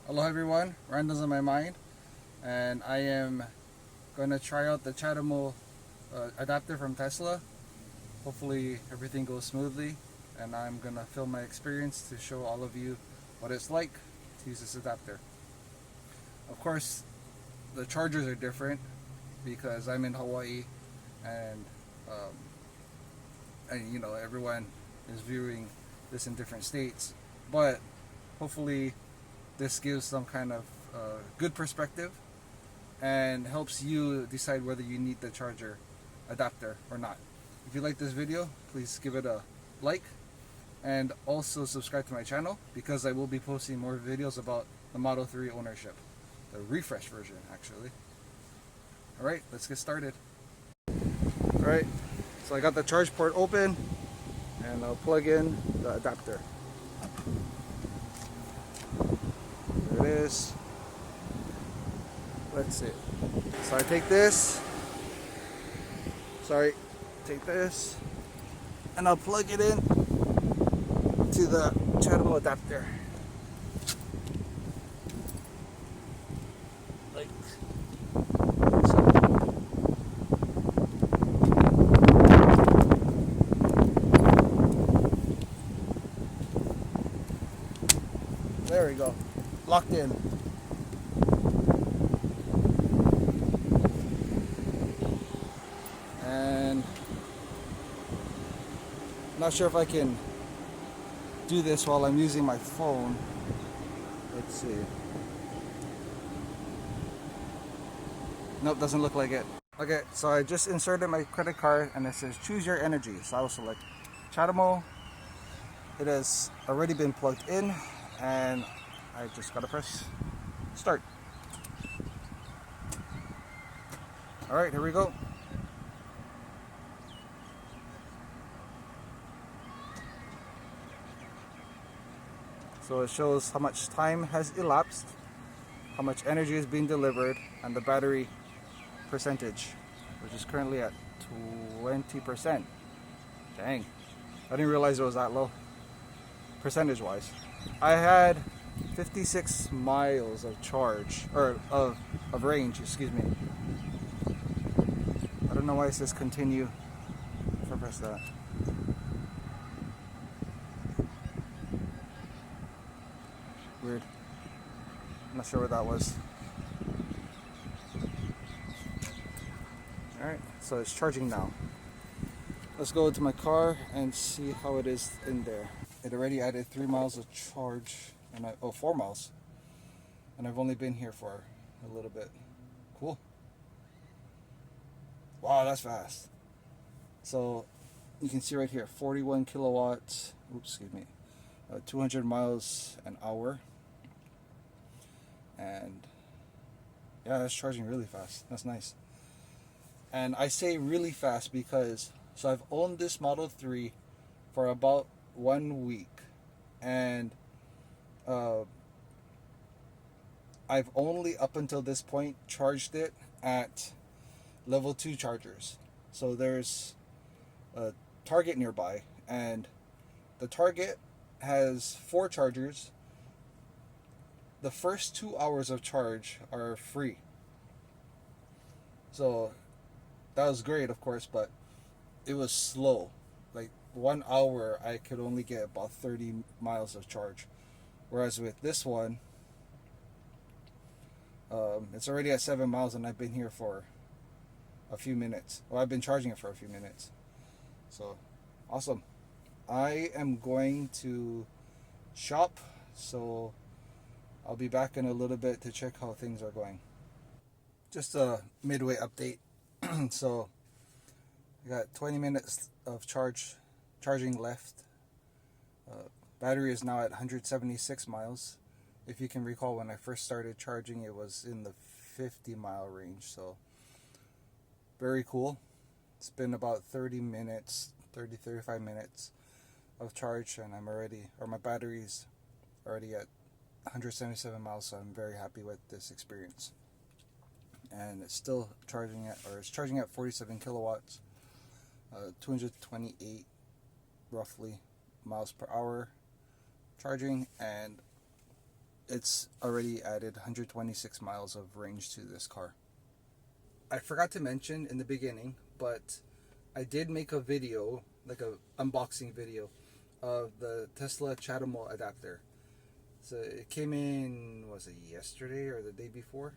Hello everyone, Random's on my mind, and I am going to try out the CHAdeMO adapter from Tesla. Hopefully everything goes smoothly, and I'm going to film my experience to show all of you what it's like to use this adapter. Of course, the chargers are different because I'm in Hawaii, and everyone is viewing this in different states, but hopefully this gives some kind of good perspective and helps you decide whether you need the charger adapter or not. If you like this video, please give it a like and also subscribe to my channel because I will be posting more videos about the Model 3 ownership, the refresh version actually. Alright, let's get started. Alright, so I got the charge port open and I'll plug in the adapter. There it is. Let's see. So I take this, take this, and I'll plug it in to the CHAdeMO adapter. Like so. There we go. Locked in. And I'm not sure if I can do this while I'm using my phone. Let's see. Nope, doesn't look like it. Okay, so I just inserted my credit card and it says choose your energy. So I will select CHAdeMO. It has already been plugged in and I just gotta press start. Alright, here we go. So it shows how much time has elapsed, how much energy is being delivered, and the battery percentage, which is currently at 20%. Dang, I didn't realize it was that low, percentage wise. I had 56 miles of charge, or of range, excuse me. I don't know why it says continue if I press that. Weird. I'm not sure what that was. Alright, so it's charging now. Let's go into my car and see how it is in there. It already added 3 miles of charge, and 4 miles. And I've only been here for a little bit. Cool. Wow, that's fast. So you can see right here, 41 kilowatts. Oops, excuse me. 200 miles an hour. And yeah, that's charging really fast. That's nice. And I say really fast because so I've owned this Model 3 for about 1 week, and I've only up until this point charged it at level 2 chargers. So there's a Target nearby, and the Target has 4 chargers. The first 2 hours of charge are free. So that was great, of course, but it was slow. Like 1 hour, I could only get about 30 miles of charge. Whereas with this one, it's already at 7 miles and I've been here for a few minutes. Well, I've been charging it for a few minutes. So, awesome. I am going to shop, so I'll be back in a little bit to check how things are going. Just a midway update. So I got 20 minutes of charging left. Battery is now at 176 miles. If you can recall, when I first started charging, it was in the 50-mile range. So very cool. It's been about 35 minutes of charge, and my battery's already at 177 miles, so I'm very happy with this experience. And it's still charging at 47 kilowatts, 228 roughly miles per hour charging, and it's already added 126 miles of range to this car. I forgot to mention in the beginning, but I did make a video, like a unboxing video, of the Tesla CHAdeMO Adapter. So it came in, was it yesterday or the day before?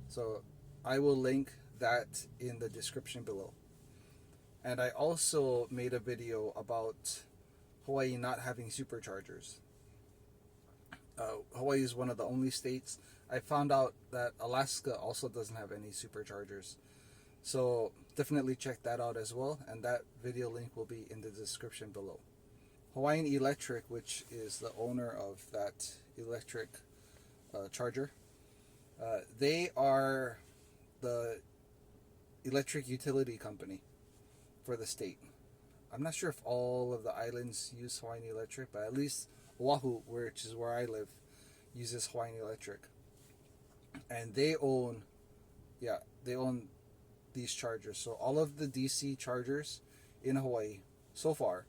So I will link that in the description below. And I also made a video about Hawaii not having superchargers. Hawaii is one of the only states. I found out that Alaska also doesn't have any superchargers. So definitely check that out as well, and that video link will be in the description below. Hawaiian Electric, which is the owner of that electric charger, they are the electric utility company for the state. I'm not sure if all of the islands use Hawaiian Electric, but at least Oahu, which is where I live, uses Hawaiian Electric. And they own these chargers. So all of the DC chargers in Hawaii so far,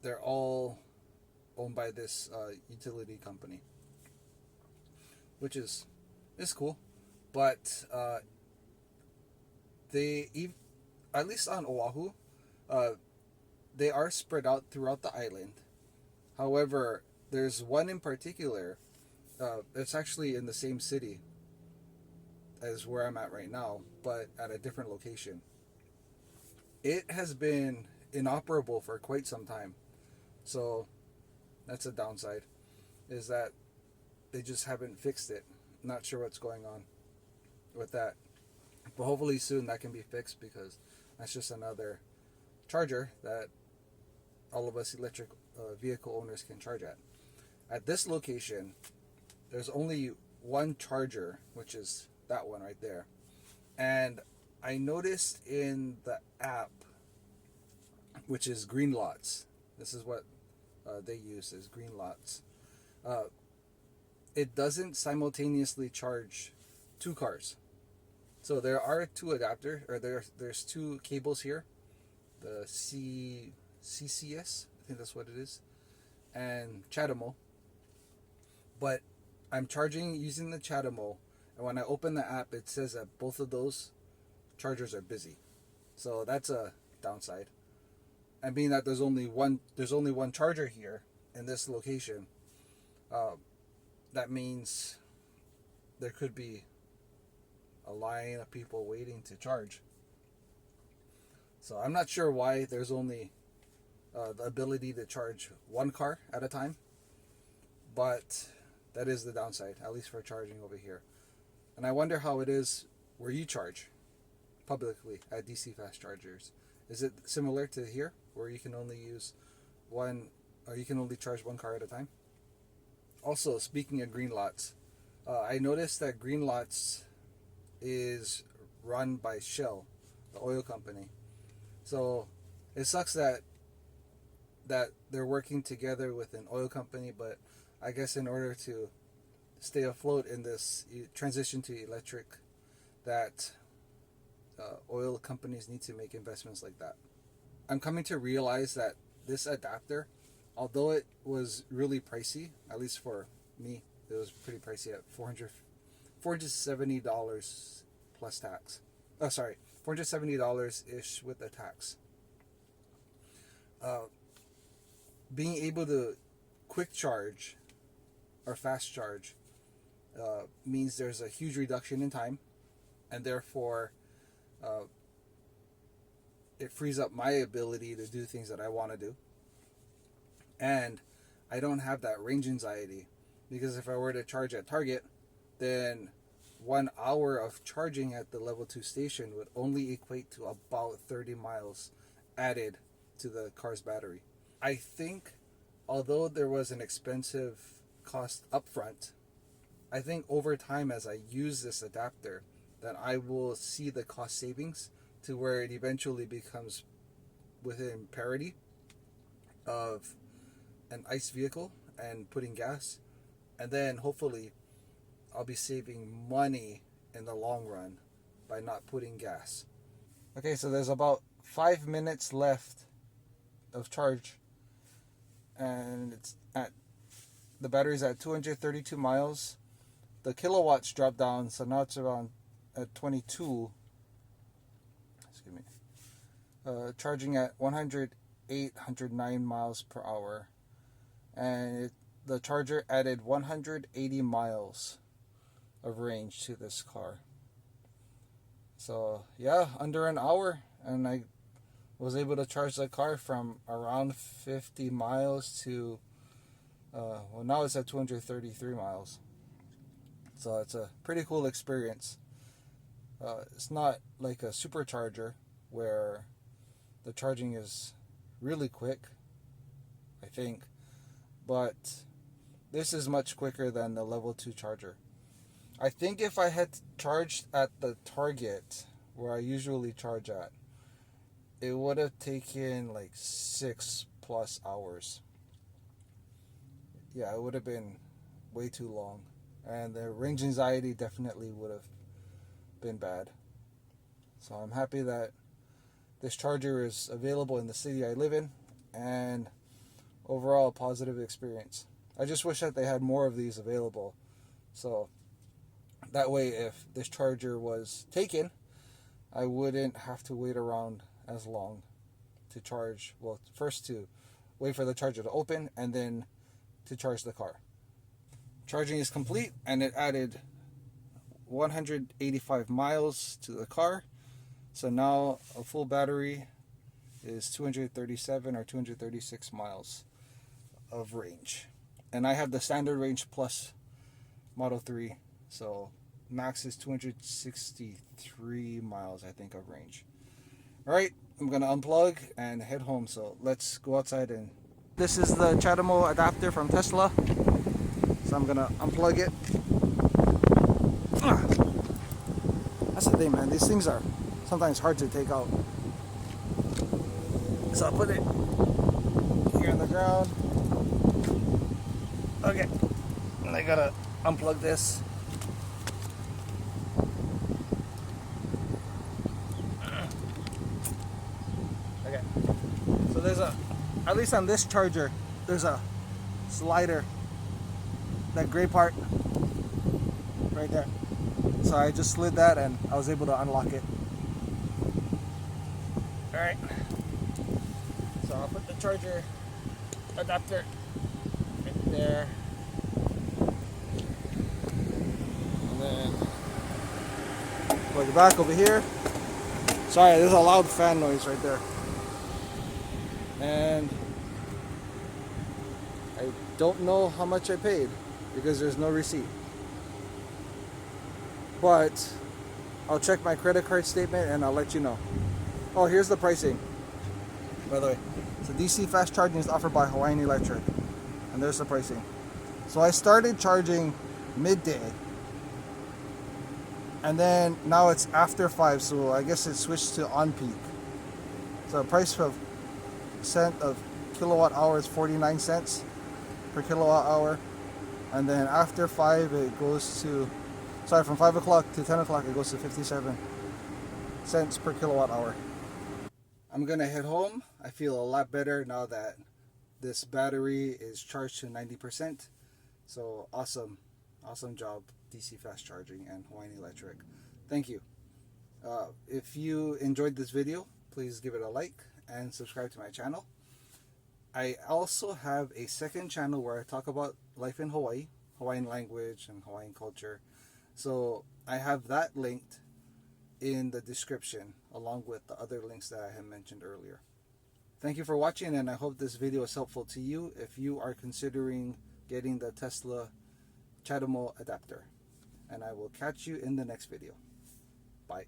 they're all owned by this utility company, which is cool. But they, at least on Oahu, they are spread out throughout the island. However, there's one in particular. It's actually in the same city as where I'm at right now, but at a different location. It has been inoperable for quite some time, so that's a downside. Is that they just haven't fixed it. Not sure what's going on with that, but hopefully soon that can be fixed, because that's just another charger that all of us electric vehicle owners can charge at. At this location, there's only one charger, which is that one right there. And I noticed in the app, which is Green Lots, this is what they use, is Green Lots. It doesn't simultaneously charge two cars. So there are two adapters, or there's two cables here. The CCS, I think that's what it is, and CHAdeMO. But I'm charging using the CHAdeMO, and when I open the app, it says that both of those chargers are busy. So that's a downside. And being that there's only one charger here in this location, that means there could be a line of people waiting to charge. So I'm not sure why there's only the ability to charge one car at a time, but that is the downside, at least for charging over here. And I wonder how it is where you charge publicly at DC fast chargers. Is it similar to here, where you can only use one, or you can only charge one car at a time? Also, speaking of Green Lots, I noticed that Green Lots is run by Shell, the oil company. So it sucks that they're working together with an oil company, but I guess in order to stay afloat in this transition to electric, that oil companies need to make investments like that. I'm coming to realize that this adapter, although it was really pricey, at least for me, it was pretty pricey at $470 plus tax. Oh, sorry, $470 ish with the tax. Being able to quick charge or fast charge means there's a huge reduction in time, and therefore it frees up my ability to do things that I want to do. And I don't have that range anxiety, because if I were to charge at Target, then 1 hour of charging at the level 2 station would only equate to about 30 miles added to the car's battery. I think, although there was an expensive cost upfront, I think over time, as I use this adapter, that I will see the cost savings to where it eventually becomes within parity of an ICE vehicle and putting gas, and then hopefully I'll be saving money in the long run by not putting gas. Okay, so there's about 5 minutes left of charge, and it's at the battery's at 232 miles. The kilowatts dropped down, so now it's around at 22. Excuse me. Charging at 108, 109 miles per hour. And the charger added 180 miles of range to this car. So yeah, under an hour, and I was able to charge the car from around 50 miles to well, now it's at 233 miles. So it's a pretty cool experience. It's not like a supercharger where the charging is really quick, I think, but this is much quicker than the level 2 charger. I think if I had charged at the Target where I usually charge at, it would have taken like 6+ hours. Yeah, it would have been way too long, and the range anxiety definitely would have been bad. So I'm happy that this charger is available in the city I live in, and overall a positive experience. I just wish that they had more of these available, so that way if this charger was taken, I wouldn't have to wait around as long to charge. Well, first to wait for the charger to open, and then to charge the car. Charging is complete, and it added 185 miles to the car. So now a full battery is 237 or 236 miles of range. And I have the standard range plus Model 3, so max is 263 miles, I think, of range. Alright, I'm gonna unplug and head home, so let's go outside. And this is the CHAdeMO adapter from Tesla, so I'm gonna unplug it. That's the thing, man, these things are sometimes hard to take out. So I'll put it here on the ground. Okay, and I gotta unplug this. Okay, so there's at least on this charger, there's a slider, that gray part right there. So I just slid that and I was able to unlock it. Alright, so I'll put the charger adapter right there, and then plug it back over here. Sorry, there's a loud fan noise right there. And I don't know how much I paid because there's no receipt, but I'll check my credit card statement and I'll let you know. Oh, here's the pricing, by the way. So DC fast charging is offered by Hawaiian Electric, and there's the pricing. So I started charging midday, and then now it's after 5, so I guess it switched to on peak. So the price of kilowatt hour is 49 cents per kilowatt hour, and then after 5 it goes to, sorry, from 5 o'clock to 10 o'clock it goes to 57 cents per kilowatt hour. I'm gonna head home. I feel a lot better now that this battery is charged to 90%. So awesome job, DC fast charging and Hawaiian Electric. Thank you. If you enjoyed this video, please give it a like and subscribe to my channel. I also have a second channel where I talk about life in Hawaii, Hawaiian language and Hawaiian culture. So I have that linked in the description along with the other links that I have mentioned earlier. Thank you for watching, and I hope this video is helpful to you if you are considering getting the Tesla CHAdeMO adapter. And I will catch you in the next video. Bye.